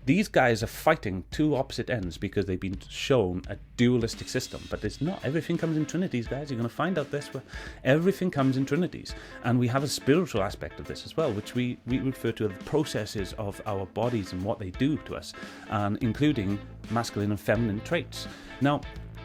these guys are fighting two opposite ends because they've been shown a dualistic system. But it's not. Everything comes in trinities, guys. You're going to find out this. Everything comes in trinities. And we have a spiritual aspect of this as well, which we refer to as the processes of our bodies and what they do to us, and including masculine and feminine traits. Now,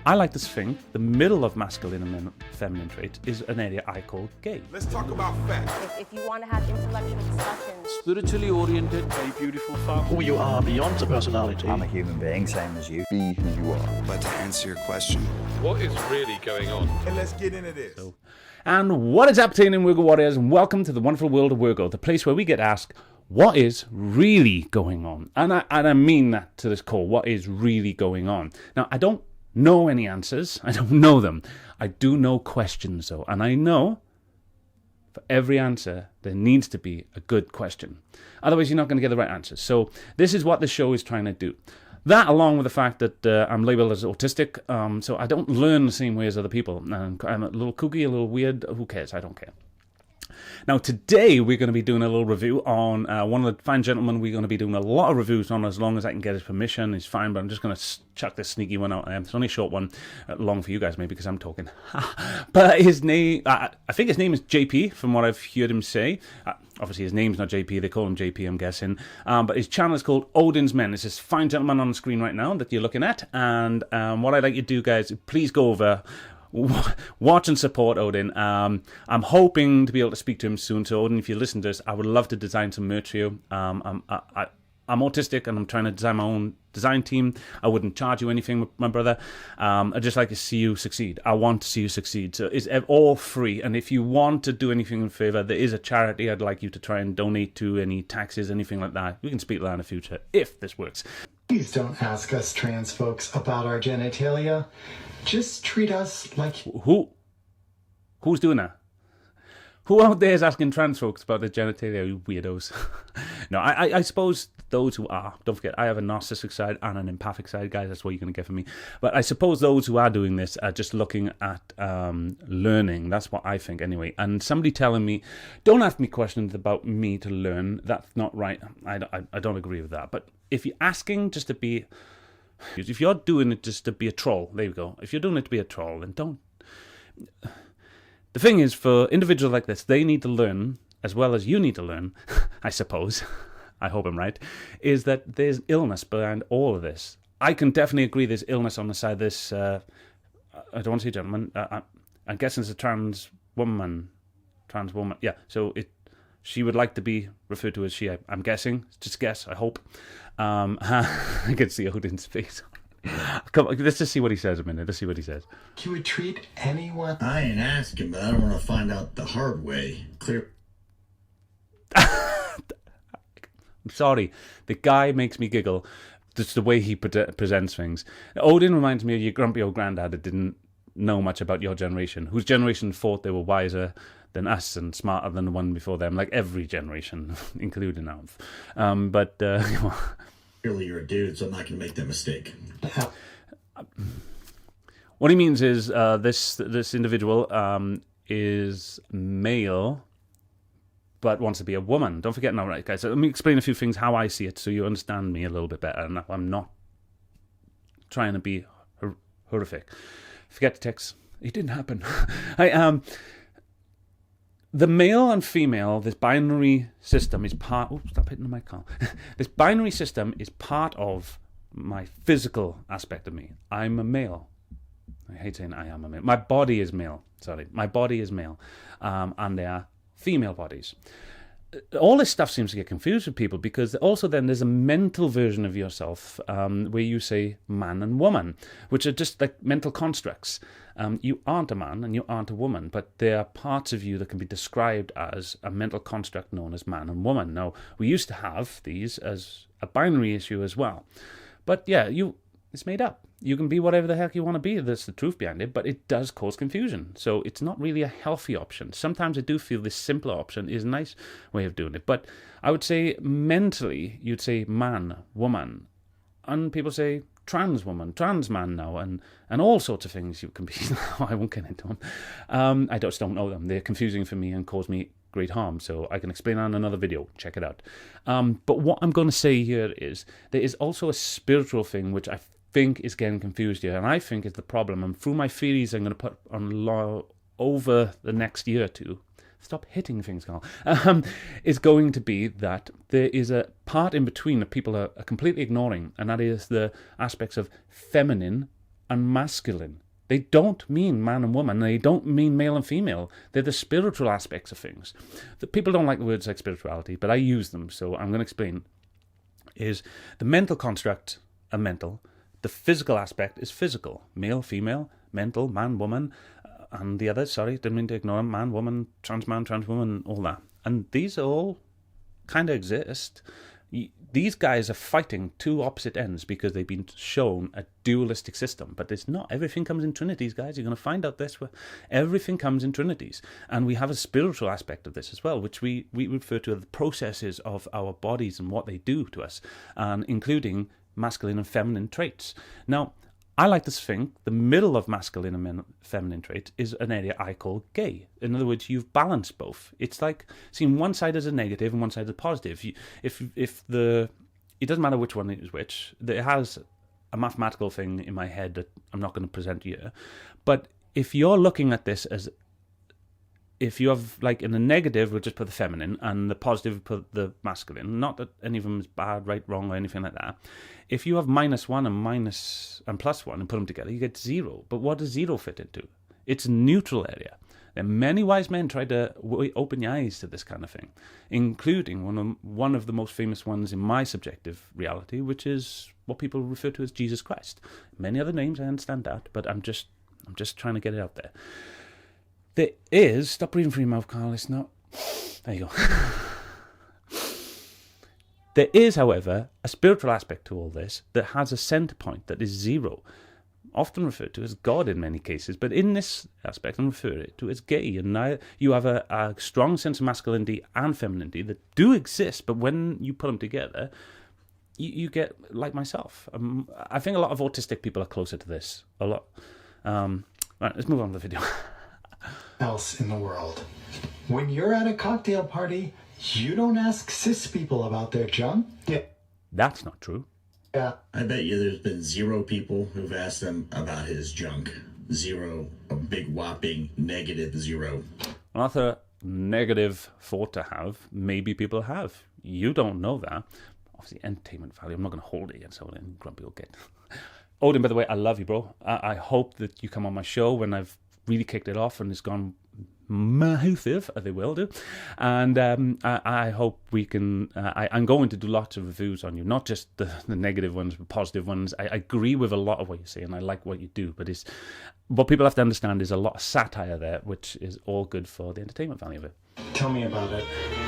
I like to think the middle of masculine and feminine traits is an area I call gay. Let's talk about facts. If you want to have intellectual discussions. Spiritually oriented, a beautiful farm. Who you are beyond the personality. I'm a human being, same as you. Be who you are. But to answer your question, what is really going on? And let's get into this. And what is happening in Wirgo Warriors, and welcome to the wonderful world of Wirgo, the place where we get asked, what is really going on? And I mean that to this core, what is really going on? Now, I don't know any answers. I don't know them. I do know questions, though. And I know for every answer, there needs to be a good question. Otherwise, you're not going to get the right answers. So this is what the show is trying to do. That, along with the fact that I'm labeled as autistic, so I don't learn the same way as other people. I'm a little kooky, a little weird. Who cares? I don't care. Now, today we're going to be doing a little review on one of the fine gentlemen we're going to be doing a lot of reviews on as long as I can get his permission. It's fine, but I'm just going to chuck this sneaky one out there. It's only a short one, long for you guys maybe because I'm talking. But his name, I think his name is JP from what I've heard him say. Obviously his name's not JP, they call him JP, I'm guessing. But his channel is called Odin's Men. It's this fine gentleman on the screen right now that you're looking at. And what I'd like you to do, guys, please go over, watch and support Odin. I'm hoping to be able to speak to him soon. So Odin, if you listen to this, I would love to design some merch for you. I'm autistic and I'm trying to design my own design team. I wouldn't charge you anything, my brother. I'd just like to see you succeed. I want to see you succeed. So it's all free. And if you want to do anything in favor, there is a charity I'd like you to try and donate to, any taxes, anything like that. We can speak to that in the future if this works. Please don't ask us trans folks about our genitalia. Just treat us like... Who's doing that? Who out there is asking trans folks about their genitalia, you weirdos? No, I suppose those who are, don't forget, I have a narcissistic side and an empathic side, guys, that's what you're going to get from me. But I suppose those who are doing this are just looking at learning. That's what I think anyway. And somebody telling me, don't ask me questions about me to learn, that's not right. I don't agree with that. But if you're asking just to be... If you're doing it just to be a troll, there you go. If you're doing it to be a troll, then don't... The thing is, for individuals like this, they need to learn, as well as you need to learn, I suppose, I hope I'm right, is that there's illness behind all of this. I can definitely agree there's illness on the side of this, I don't want to say gentleman, I'm guessing it's a trans woman, yeah, so she would like to be referred to as she, I'm guessing, just guess, I hope. I can see Odin's face. Come on, let's just see what he says a minute. Let's see what he says. You would treat anyone... I ain't asking, but I don't want to find out the hard way. Clear. I'm sorry. The guy makes me giggle. Just the way he presents things. Odin reminds me of your grumpy old granddad that didn't know much about your generation, whose generation thought they were wiser than us and smarter than the one before them, like every generation, including ours. But... Clearly you're a dude, so I'm not going to make that mistake. What he means is this individual is male, but wants to be a woman. Don't forget now, right, guys? So let me explain a few things, how I see it, so you understand me a little bit better. And I'm not trying to be horrific. Forget the text. It didn't happen. The male and female, this binary system is part... Oh, stop hitting my car. This binary system is part of my physical aspect of me. I'm a male. I hate saying I am a male. My body is male. Sorry. My body is male. And they are female bodies. All this stuff seems to get confused with people because also then there's a mental version of yourself where you say man and woman, which are just like mental constructs. You aren't a man and you aren't a woman, but there are parts of you that can be described as a mental construct known as man and woman. Now, we used to have these as a binary issue as well. But yeah, it's made up. You can be whatever the heck you want to be. That's the truth behind it, but it does cause confusion. So it's not really a healthy option. Sometimes I do feel this simpler option is a nice way of doing it. But I would say mentally, you'd say man, woman. And people say trans woman, trans man now, and all sorts of things you can be. I won't get into them. I just don't know them. They're confusing for me and cause me great harm. So I can explain that in another video. Check it out. But what I'm going to say here is there is also a spiritual thing which I think is getting confused here, and I think is the problem. And through my theories I'm going to put on over the next year or two, stop hitting things, Carl, is going to be that there is a part in between that people are completely ignoring, and that is the aspects of feminine and masculine. They don't mean man and woman. They don't mean male and female. They're the spiritual aspects of things. The people don't like the words like spirituality, but I use them, so I'm going to explain. Is the mental construct are mental. The physical aspect is physical. Male, female, mental, man, woman, and the others, sorry, didn't mean to ignore them. Man, woman, trans woman, all that. And these all kind of exist. These guys are fighting two opposite ends because they've been shown a dualistic system. But it's not. Everything comes in trinities, guys. You're going to find out this. Everything comes in trinities. And we have a spiritual aspect of this as well, which we refer to as the processes of our bodies and what they do to us, and including masculine and feminine traits. Now, I like to think the middle of masculine and feminine traits is an area I call gay. In other words, you've balanced both. It's like seeing one side as a negative and one side as a positive. It doesn't matter which one is which. It has a mathematical thing in my head that I'm not going to present here. But if you're looking at this as, if you have, like, in the negative, we'll just put the feminine, and the positive, we'll put the masculine. Not that any of them is bad, right, wrong, or anything like that. If you have -1 and +1 and put them together, you get 0. But what does 0 fit into? It's a neutral area. And many wise men tried to open your eyes to this kind of thing, including one of the most famous ones in my subjective reality, which is what people refer to as Jesus Christ. Many other names, I understand that, but I'm just trying to get it out there. There is, stop breathing through your mouth, Carl, it's not, there you go. There is, however, a spiritual aspect to all this that has a center point that is 0, often referred to as God in many cases, but in this aspect I'm referring to as gay, and now you have a strong sense of masculinity and femininity that do exist, but when you put them together, you get, like myself. I think a lot of autistic people are closer to this, a lot. Right, let's move on to the video. Else in the world. When you're at a cocktail party, you don't ask cis people about their junk. Yeah. That's not true. Yeah. I bet you there's been 0 people who've asked him about his junk. 0, a big whopping -0. Another negative thought to have, maybe people have. You don't know that. Obviously, entertainment value. I'm not going to hold it against Odin. Grumpy will get. Odin, by the way, I love you, bro. I hope that you come on my show when I've really kicked it off and it's gone massive, as they will do, and I hope we can. I'm going to do lots of reviews on you, not just the negative ones, but positive ones. I agree with a lot of what you say, and I like what you do. But it's what people have to understand is a lot of satire there, which is all good for the entertainment value of it. Tell me about it.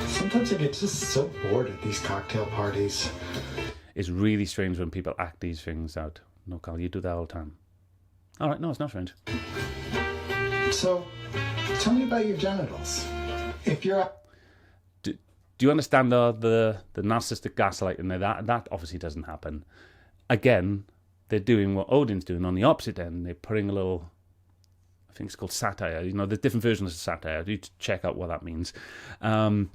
Sometimes I get just so bored at these cocktail parties. It's really strange when people act these things out. No, Carl, you do that all the time. All right, no, it's not strange. So, tell me about your genitals. If you're... Do you understand the narcissistic gaslighting there? That obviously doesn't happen. Again, they're doing what Odin's doing on the opposite end. They're putting a little, I think it's called satire. You know, there's different versions of satire. You need to check out what that means. And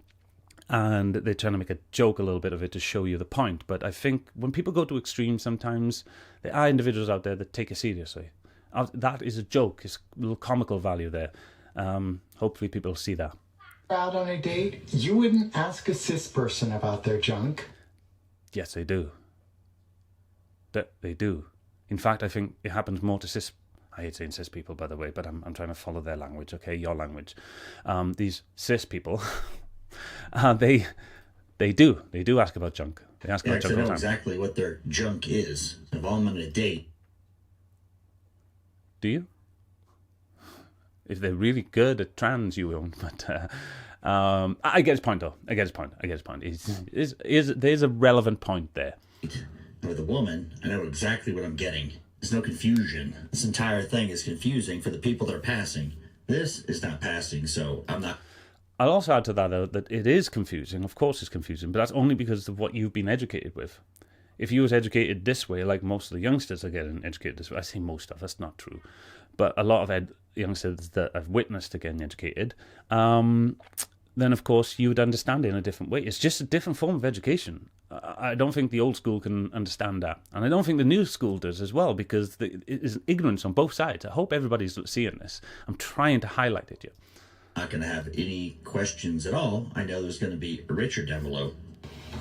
they're trying to make a joke a little bit of it to show you the point. But I think when people go to extremes, sometimes there are individuals out there that take it seriously. That is a joke. It's a little comical value there. Hopefully people see that. Out on a date, you wouldn't ask a cis person about their junk. Yes, they do. They do. In fact, I think it happens more to cis... I hate saying cis people, by the way, but I'm trying to follow their language, okay? Your language. These cis people, they do ask about junk. They ask about junk all the know time. Exactly what their junk is. If I'm on a date. Do you? If they're really good at trans, you won't. But I get his point, though. I get his point. There's a relevant point there. With a woman, I know exactly what I'm getting. There's no confusion. This entire thing is confusing for the people that are passing. This is not passing, so I'm not... I'll also add to that, though, that it is confusing. Of course it's confusing, but that's only because of what you've been educated with. If you was educated this way, like most of the youngsters are getting educated this way, I say most of, that's not true, but a lot of youngsters that I've witnessed are getting educated, then of course you would understand it in a different way. It's just a different form of education. I don't think the old school can understand that. And I don't think the new school does as well, because it is ignorance on both sides. I hope everybody's seeing this. I'm trying to highlight it here. Not going to have any questions at all. I know there's going to be a richer down below.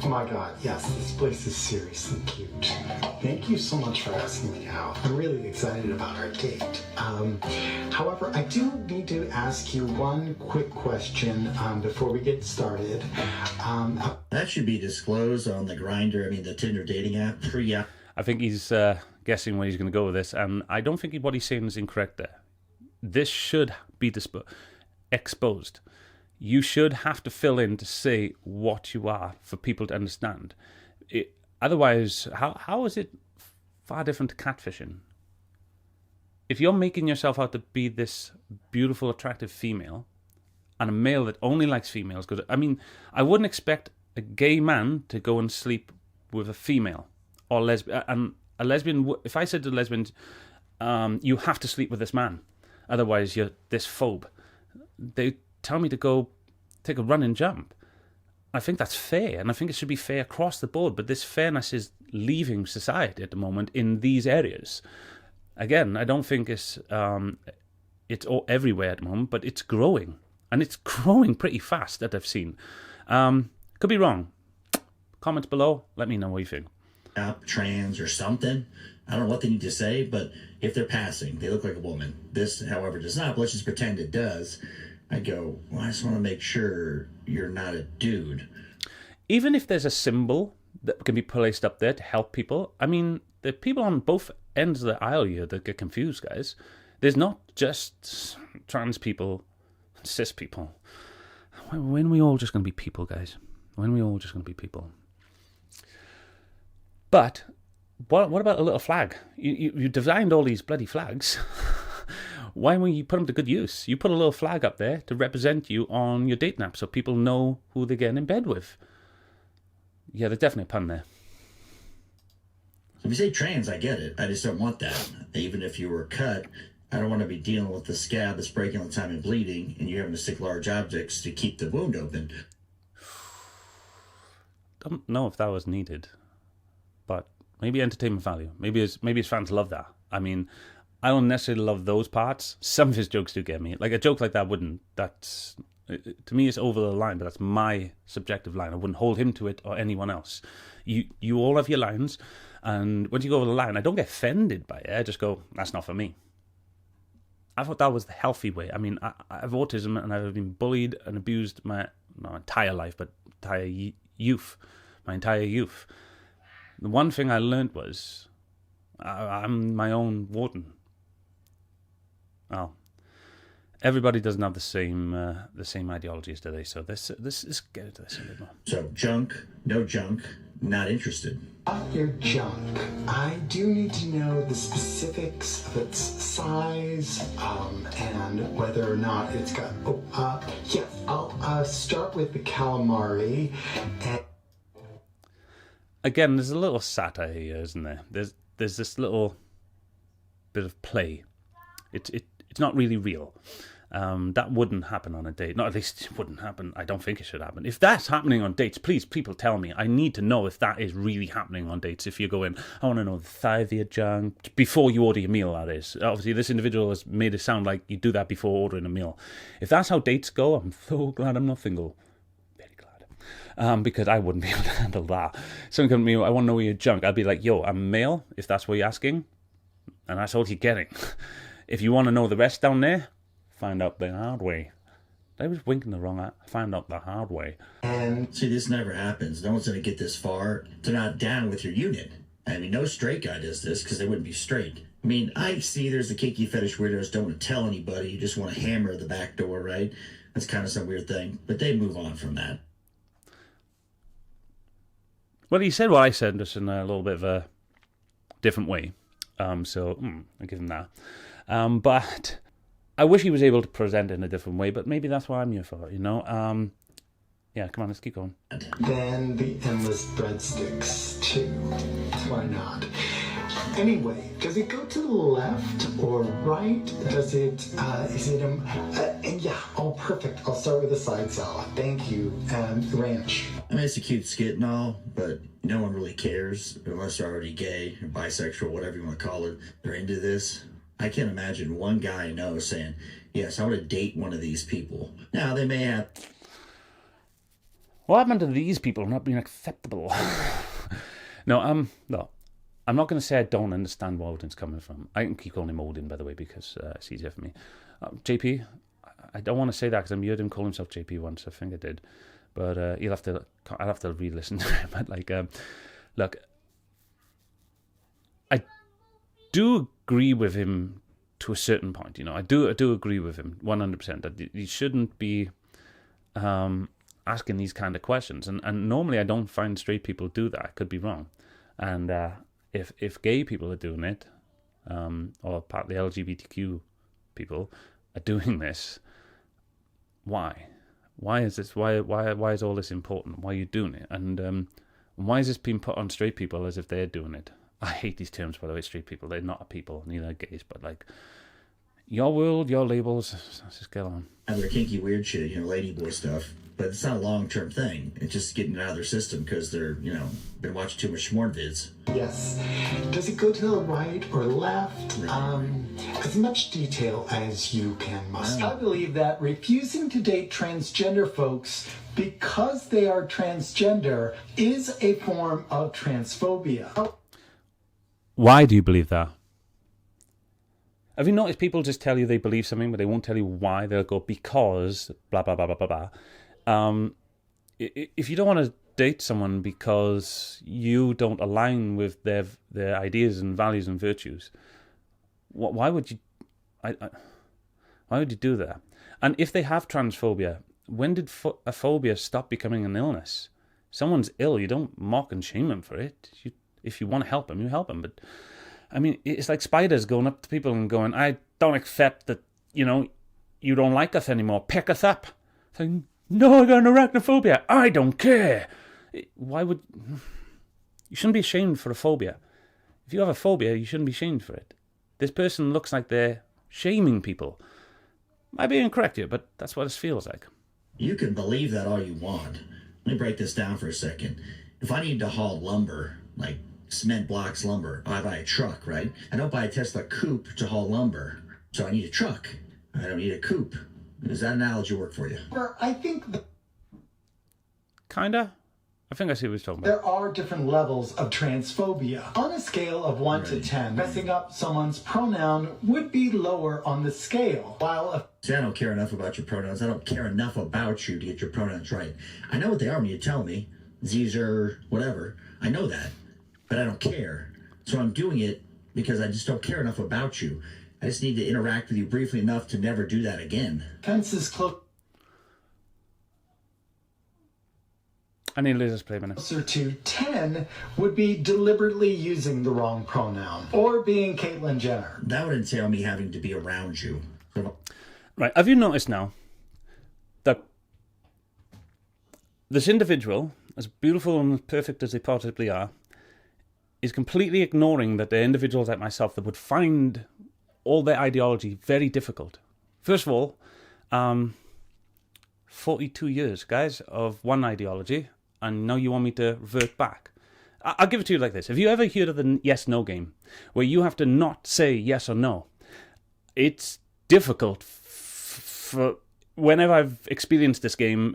Oh my god, yes, this place is seriously cute. Thank you so much for asking me out. I'm really excited about our date. However, I do need to ask you one quick question before we get started. That should be disclosed on the the Tinder dating app. I think he's guessing where he's going to go with this, and I don't think what he's saying is incorrect there. This should be exposed. You should have to fill in to say what you are for people to understand. Otherwise, how is it far different to catfishing? If you're making yourself out to be this beautiful, attractive female, and a male that only likes females, because, I mean, I wouldn't expect a gay man to go and sleep with a female or lesbian. And a lesbian, if I said to lesbians, you have to sleep with this man, otherwise you're this phobe, they tell me to go take a run and jump. I think that's fair, and I think it should be fair across the board, but this fairness is leaving society at the moment in these areas. Again, I don't think it's all everywhere at the moment, but it's growing, and it's growing pretty fast that I've seen. Could be wrong. Comments below, let me know what you think. Trans or something. I don't know what they need to say, but if they're passing, they look like a woman. This, however, does not. But let's just pretend it does. I go, well, I just want to make sure you're not a dude. Even if there's a symbol that can be placed up there to help people, I mean, the people on both ends of the aisle here that get confused, guys. There's not just trans people, cis people. When are we all just going to be people, guys? When are we all just going to be people? But what about a little flag? You designed all these bloody flags. Why won't you put them to good use? You put a little flag up there to represent you on your date app so people know who they're getting in bed with. Yeah, there's definitely a pun there. If you say trans, I get it. I just don't want that. Even if you were cut, I don't want to be dealing with the scab that's breaking all the time and bleeding, and you're having to stick large objects to keep the wound open. Don't know if that was needed, but maybe entertainment value. Maybe his fans love that. I mean, I don't necessarily love those parts. Some of his jokes do get me. Like, a joke like that wouldn't. That's, to me, it's over the line, but that's my subjective line. I wouldn't hold him to it or anyone else. You all have your lines, and once you go over the line, I don't get offended by it. I just go, that's not for me. I thought that was the healthy way. I mean, I have autism, and I've been bullied and abused my entire life, but my entire youth. The one thing I learned was I'm my own warden. Well, everybody doesn't have the same ideologies, do they? So let's get into this a bit more. So junk, no junk, not interested. Your junk. I do need to know the specifics of its size and whether or not it's got. Yes, I'll start with the calamari. Again, there's a little satire here, isn't there? There's this little bit of play. It's not really real. That wouldn't happen on a date. Not at least it wouldn't happen. I don't think it should happen. If that's happening on dates, please, people tell me. I need to know if that is really happening on dates. If you're going, I want to know the size of your junk, before you order your meal, that is. Obviously, this individual has made it sound like you do that before ordering a meal. If that's how dates go, I'm so glad I'm not single. Very glad. Because I wouldn't be able to handle that. Someone come to me, I want to know your junk. I'd be like, yo, I'm male, if that's what you're asking. And that's all you're getting. If you want to know the rest down there, find out the hard way. I was winking the wrong eye. Find out the hard way. And see, this never happens. No one's going to get this far. They're not down with your unit. I mean, no straight guy does this because they wouldn't be straight. I mean, I see there's the kinky fetish weirdos don't want to tell anybody. You just want to hammer the back door, right? That's kind of some weird thing. But they move on from that. Well, he said what I said, just in a little bit of a different way. So I give him that. But I wish he was able to present it in a different way, but maybe that's what I'm here for, you know? Yeah, come on, let's keep going. Then the endless breadsticks, too. Why not? Anyway, does it go to the left or right? Does it, and yeah, oh, perfect. I'll start with the side salad. Thank you. And ranch. I mean, it's a cute skit and all, but no one really cares unless they're already gay or bisexual, whatever you want to call it. They're into this. I can't imagine one guy I know saying, yes, I want to date one of these people. Now, they may have... What happened to these people not being acceptable? No, I'm not going to say I don't understand where Odin's coming from. I can keep calling him Odin, by the way, because it's easier for me. JP, I don't want to say that because I heard him call himself JP once. I think I did. But I'll have to re-listen to it. But look, I do agree with him to a certain point. I do agree with him 100% that he shouldn't be asking these kind of questions. And normally I don't find straight people do that. I could be wrong. And if gay people are doing it, or part of the LGBTQ people are doing this, why? Why is this? Why is all this important? Why are you doing it? And why is this being put on straight people as if they're doing it? I hate these terms, by the way, straight people. They're not a people, neither are gays, but your world, your labels, let's just get on. Their kinky weird shit, ladyboy stuff. But it's not a long-term thing. It's just getting it out of their system because they're, been watching too much schmorn vids. Yes. Does it go to the right or left? As much detail as you can muster. I believe that refusing to date transgender folks because they are transgender is a form of transphobia. Why do you believe that? Have you noticed people just tell you they believe something, but they won't tell you why? They'll go, because blah, blah, blah, blah, blah, blah. If you don't want to date someone because you don't align with their ideas and values and virtues, why would you? Why would you do that? And if they have transphobia, when did a phobia stop becoming an illness? Someone's ill, you don't mock and shame them for it. If you want to help them, you help them. But I mean, it's like spiders going up to people and going, "I don't accept that. You don't like us anymore. Pick us up." Saying, "No, I got an arachnophobia. I don't care." Why would... You shouldn't be ashamed for a phobia. If you have a phobia, you shouldn't be shamed for it. This person looks like they're shaming people. Might be incorrect here, but that's what it feels like. You can believe that all you want. Let me break this down for a second. If I need to haul lumber, like cement blocks lumber, I buy a truck, right? I don't buy a Tesla coupe to haul lumber. So I need a truck. I don't need a coupe. Does that analogy work for you? I think Kinda. I think I see what he's talking about. there are different levels of transphobia. On a scale of 1 to 10, messing up someone's pronoun would be lower on the scale. See, I don't care enough about your pronouns. I don't care enough about you to get your pronouns right. I know what they are when you tell me. Zer, whatever. I know that. But I don't care. So I'm doing it because I just don't care enough about you. I just need to interact with you briefly enough to never do that again. Fences I need to lose this play minute. closer to 10 would be deliberately using the wrong pronoun or being Caitlyn Jenner. That would entail me having to be around you. Right, have you noticed now that this individual, as beautiful and as perfect as they possibly are, is completely ignoring that they're individuals like myself that would find all their ideology very difficult. First of all, 42 years, guys, of one ideology, and now you want me to revert back. I'll give it to you like this. Have you ever heard of the yes-no game, where you have to not say yes or no? It's difficult. For whenever I've experienced this game,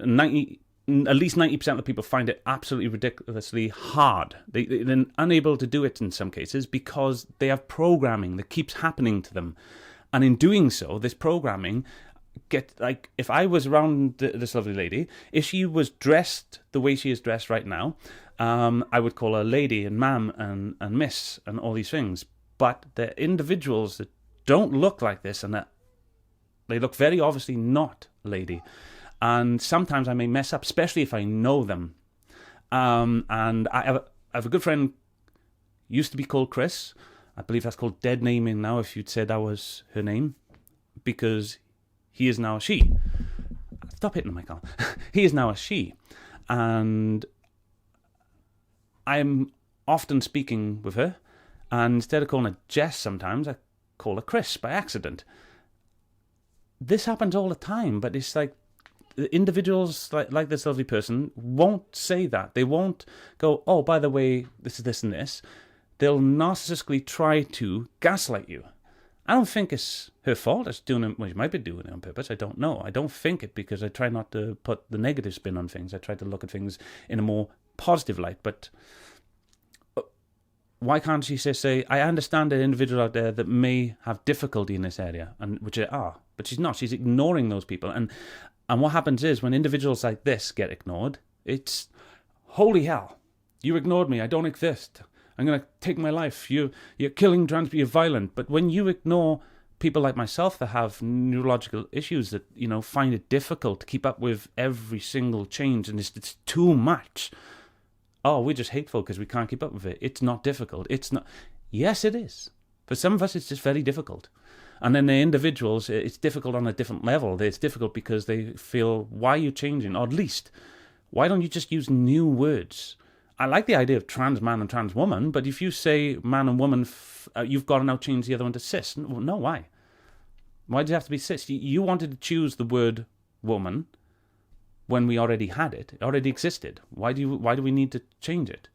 at least 90% of the people find it absolutely ridiculously hard. They're unable to do it in some cases because they have programming that keeps happening to them. And in doing so, this programming if I was around this lovely lady, if she was dressed the way she is dressed right now, I would call her lady and ma'am and miss and all these things. But they're individuals that don't look like this, and that they look very obviously not lady. And sometimes I may mess up, especially if I know them. And I have a good friend, used to be called Chris. I believe that's called dead naming now, if you'd said that was her name, because he is now a she. Stop hitting the mic on. He is now a she. And I'm often speaking with her, And instead of calling her Jess sometimes, I call her Chris by accident. This happens all the time, but it's like individuals like this lovely person won't say that. They won't go, oh, by the way, this is this and this. They'll narcissistically try to gaslight you. I don't think it's her fault. It's doing it. Well, she might be doing it on purpose. I don't know. I don't think it, because I try not to put the negative spin on things. I try to look at things in a more positive light. But why can't she say, I understand an individual out there that may have difficulty in this area, and which they are, but she's not. She's ignoring those people. And what happens is, when individuals like this get ignored, it's, holy hell, you ignored me. I don't exist. I'm going to take my life. You're killing trans people. You're violent. But when you ignore people like myself that have neurological issues that, find it difficult to keep up with every single change, and it's too much. Oh, we're just hateful because we can't keep up with it. It's not difficult. It's not. Yes, it is. For some of us, it's just very difficult. And then the individuals, it's difficult on a different level. It's difficult because they feel, why are you changing? Or at least, why don't you just use new words? I like the idea of trans man and trans woman, but if you say man and woman, you've got to now change the other one to cis. No, why? Why does it have to be cis? You wanted to choose the word woman when we already had it. It already existed. Why do we need to change it?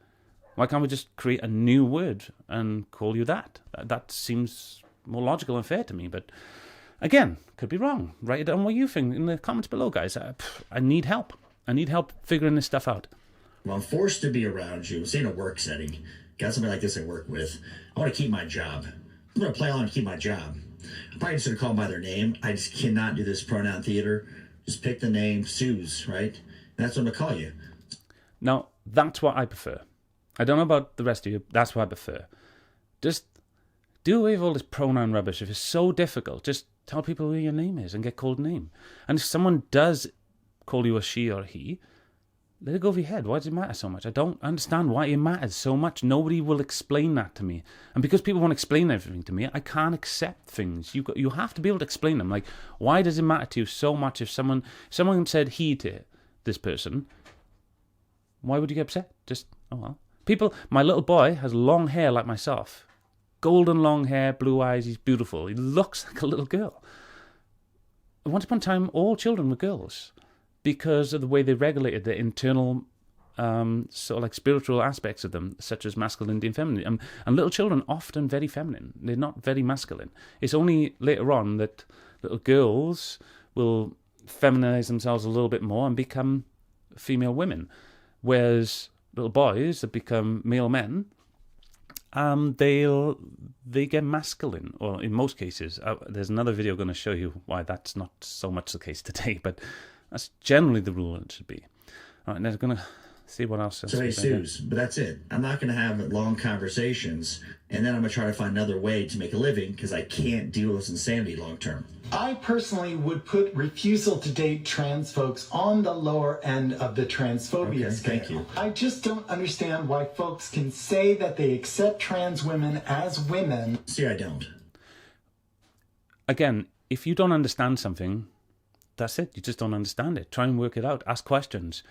Why can't we just create a new word and call you that? That seems more logical and fair to me, but again, could be wrong. Write it down what you think in the comments below, guys. I need help. I need help figuring this stuff out. Well, I'm forced to be around you, say in a work setting. Got somebody like this I work with. I want to keep my job. I'm going to play along and keep my job. I'm probably just going to call them by their name. I just cannot do this pronoun theater. Just pick the name, Suze, right? And that's what I'm going to call you. Now, that's what I prefer. I don't know about the rest of you. That's what I prefer. Just do away with all this pronoun rubbish. If it's so difficult, just tell people who your name is and get called a name. And if someone does call you a she or he, let it go over your head. Why does it matter so much? I don't understand why it matters so much. Nobody will explain that to me. And because people won't explain everything to me, I can't accept things. You have to be able to explain them. Like, why does it matter to you so much if someone said he to this person? Why would you get upset? Just, oh well. My little boy has long hair like myself. Golden long hair, blue eyes, he's beautiful. He looks like a little girl. Once upon a time, all children were girls, because of the way they regulated the internal sort of like spiritual aspects of them, such as masculinity and femininity. And little children often very feminine. They're not very masculine. It's only later on that little girls will feminize themselves a little bit more and become female women, whereas little boys that become male men, they get masculine, or in most cases. There's another video going to show you why that's not so much the case today, but that's generally the rule it should be. All right, now we're going to see what else. So, hey, Suze, but that's it. I'm not going to have long conversations, and then I'm going to try to find another way to make a living, because I can't deal with insanity long term. I personally would put refusal to date trans folks on the lower end of the transphobia scale. Thank you. I just don't understand why folks can say that they accept trans women as women. See, I don't. Again, if you don't understand something, that's it. You just don't understand it. Try and work it out. Ask questions.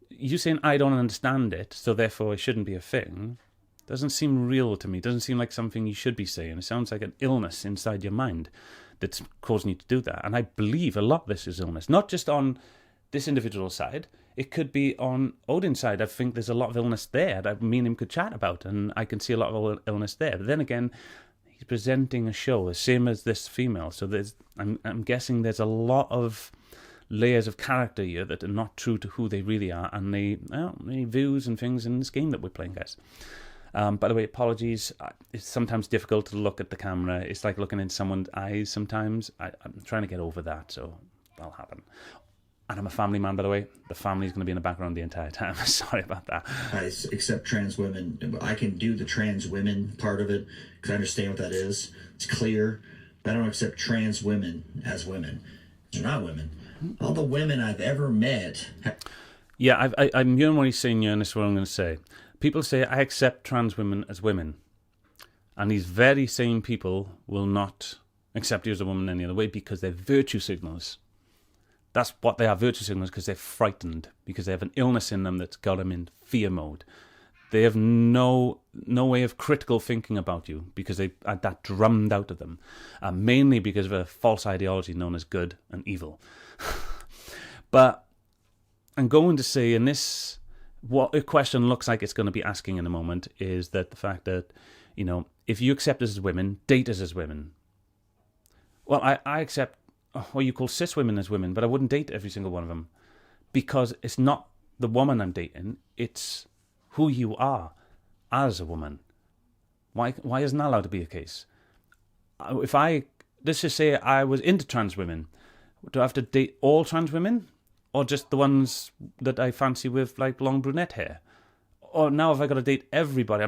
You saying, I don't understand it, so therefore it shouldn't be a thing, doesn't seem real to me. Doesn't seem like something you should be saying. It sounds like an illness inside your mind that's causing you to do that. And I believe a lot of this is illness, not just on this individual side. It could be on Odin's side. I think there's a lot of illness there that me and him could chat about, and I can see a lot of illness there. But then again, he's presenting a show the same as this female, so I'm guessing there's a lot of layers of character here that are not true to who they really are, and they views and things in this game that we're playing, guys. By the way, apologies. It's sometimes difficult to look at the camera. It's like looking in someone's eyes sometimes. I'm trying to get over that, so that'll happen. And I'm a family man, by the way. The family's going to be in the background the entire time. Sorry about that. I accept trans women. I can do the trans women part of it, because I understand what that is. It's clear. But I don't accept trans women as women. They're not women. All the women I've ever met... Yeah, I'm hearing what he's saying here, and this is what I'm going to say. People say, I accept trans women as women. And these very same people will not accept you as a woman any other way, because they're virtue signals. That's what they are, virtue signals, because they're frightened, because they have an illness in them that's got them in fear mode. They have no way of critical thinking about you because they had that drummed out of them, mainly because of a false ideology known as good and evil. But I'm going to say in this, what a question looks like it's going to be asking in a moment is that the fact that, you know, if you accept us as women, date us as women. Well, I accept what you call cis women as women, but I wouldn't date every single one of them because it's not the woman I'm dating, it's who you are as a woman. Why isn't that allowed to be the case? Let's just say I was into trans women, do I have to date all trans women? Or just the ones that I fancy with like long brunette hair? Or now have I got to date everybody?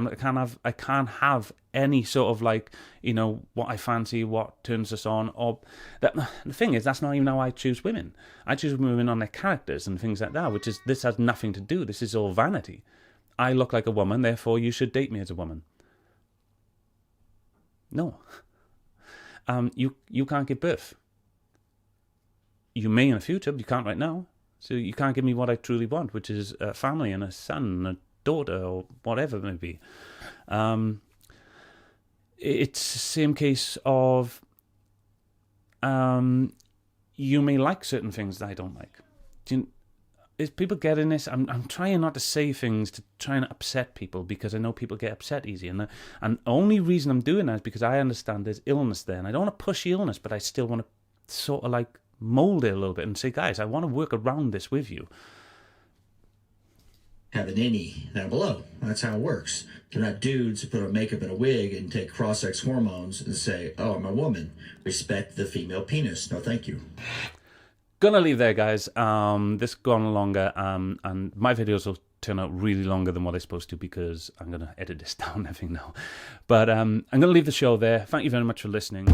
I can't have any sort of like, you know, what I fancy, what turns us on. Or the thing is, that's not even how I choose women. I choose women on their characters and things like that, this has nothing to do. This is all vanity. I look like a woman, therefore you should date me as a woman. No. You can't give birth. You may in the future, but you can't right now. So you can't give me what I truly want, which is a family and a son and a daughter or whatever it may be. It's the same case of you may like certain things that I don't like. Is people getting this? I'm trying not to say things to try and upset people because I know people get upset easy. And the only reason I'm doing that is because I understand there's illness there. And I don't want to push the illness, but I still want to sort of like mold it a little bit and say, guys, I want to work around this with you. Have an innie down below. That's how it works. They're not dudes who put on makeup and a wig and take cross-sex hormones and say, oh, I'm a woman. Respect the female penis. No, thank you. Gonna leave there, guys. This gone longer, and my videos will turn out really longer than what they're supposed to because I'm gonna edit this down, I think now. But I'm gonna leave the show there. Thank you very much for listening.